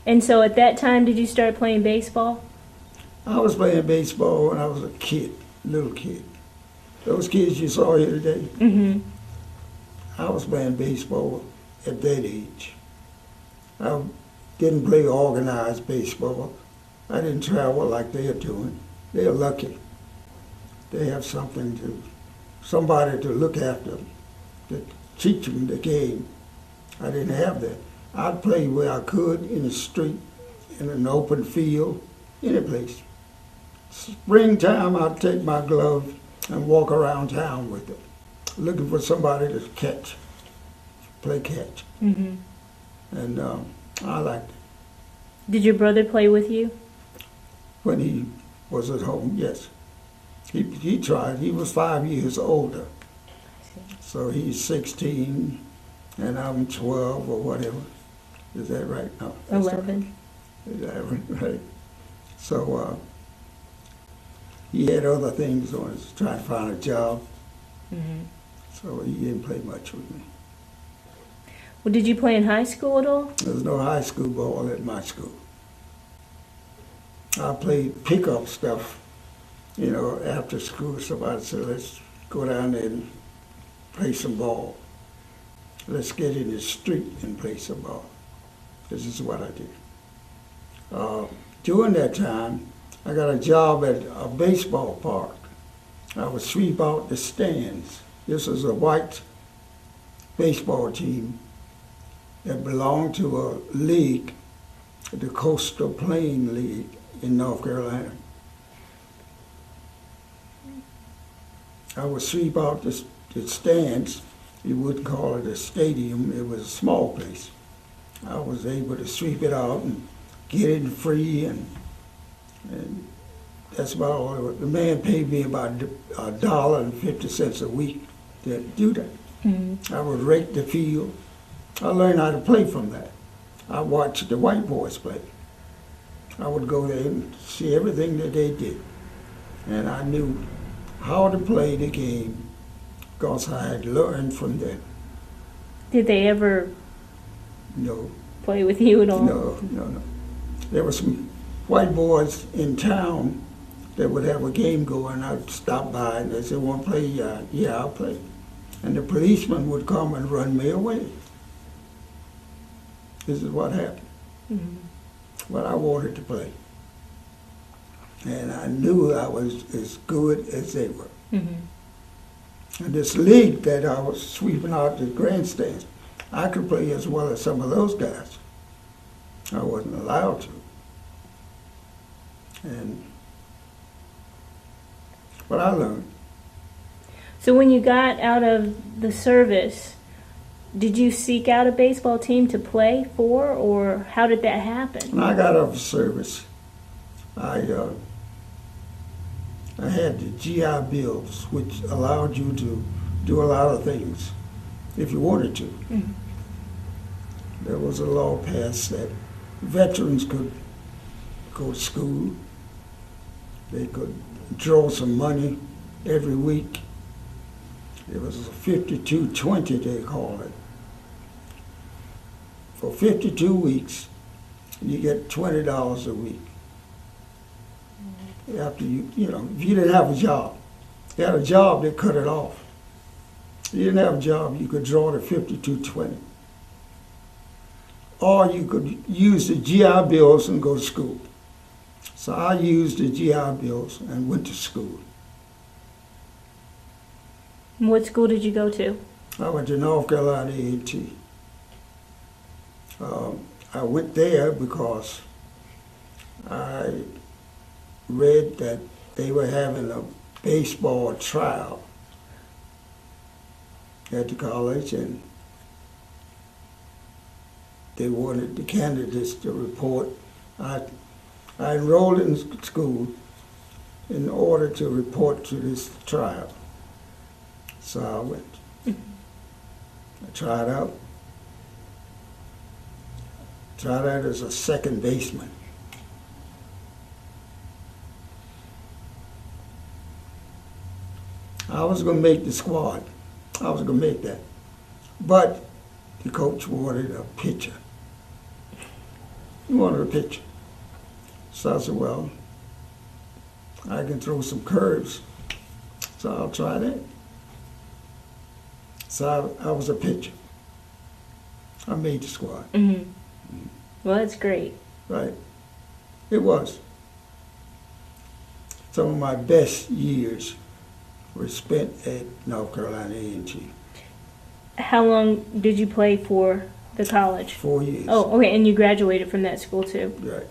And so at that time, did you start playing baseball? I was playing baseball when I was a kid, little kid. Those kids you saw here today, Mm-hmm. I was playing baseball at that age. I didn't play organized baseball. I didn't travel like they're doing. They're lucky. They have somebody to look after, to teach them the game. I didn't have that. I'd play where I could, in the street, in an open field, any place. Springtime, I'd take my gloves and walk around town with them, looking for somebody to catch, play catch. Mm-hmm. And I liked it. Did your brother play with you? When he was at home, yes. He tried. He was 5 years older. So he's 16 and I'm 12 or whatever. Is that right? No. 11. 11, right. So he had other things on his, trying to find a job. Mm-hmm. So he didn't play much with me. Well, did you play in high school at all? There was no high school ball at my school. I played pickup stuff, you know, after school. Somebody said, let's go down there and play some ball. Let's get in the street and play some ball. This is what I did. During that time, I got a job at a baseball park. I would sweep out the stands. This was a white baseball team that belonged to a league, the Coastal Plain League in North Carolina. I would sweep out the stands. You wouldn't call it a stadium, it was a small place. I was able to sweep it out and get in free, and that's about all it was. The man paid me about $1.50 a week to do that. Mm-hmm. I would rake the field. I learned how to play from that. I watched the white boys play. I would go there and see everything that they did. And I knew how to play the game because I had learned from them. Did they ever No, play with you at all? no. There were some white boys in town that would have a game going. I'd stop by and they said, want to play? Yeah, I'll play. And the policeman would come and run me away. This is what happened. Mm-hmm. But I wanted to play. And I knew I was as good as they were. Mm-hmm. And this league that I was sweeping out the grandstands, I could play as well as some of those guys. I wasn't allowed to. But I learned. So when you got out of the service, did you seek out a baseball team to play for, or how did that happen? When I got out of service, I had the GI Bills, which allowed you to do a lot of things if you wanted to. Mm-hmm. There was a law passed that veterans could go to school. They could draw some money every week. It was a 5220, they call it. For 52 weeks, you get $20 a week. After if you didn't have a job. You had a job, they cut it off. You didn't have a job, you could draw the 5220. Or you could use the GI Bills and go to school. So I used the GI Bills and went to school. And what school did you go to? I went to North Carolina A&T. I went there because I read that they were having a baseball trial at the college, and they wanted the candidates to report. I enrolled in school in order to report to this trial. So I went. I tried out as a second baseman. I was going to make the squad. I was going to make that. But the coach wanted a pitcher. You wanted a pitcher. So I said, well, I can throw some curves, so I'll try that. So I was a pitcher. I made the squad. Well, that's great. Right. It was. Some of my best years were spent at North Carolina A&G. How long did you play for the college? 4 years. Oh, okay, and you graduated from that school too. Right.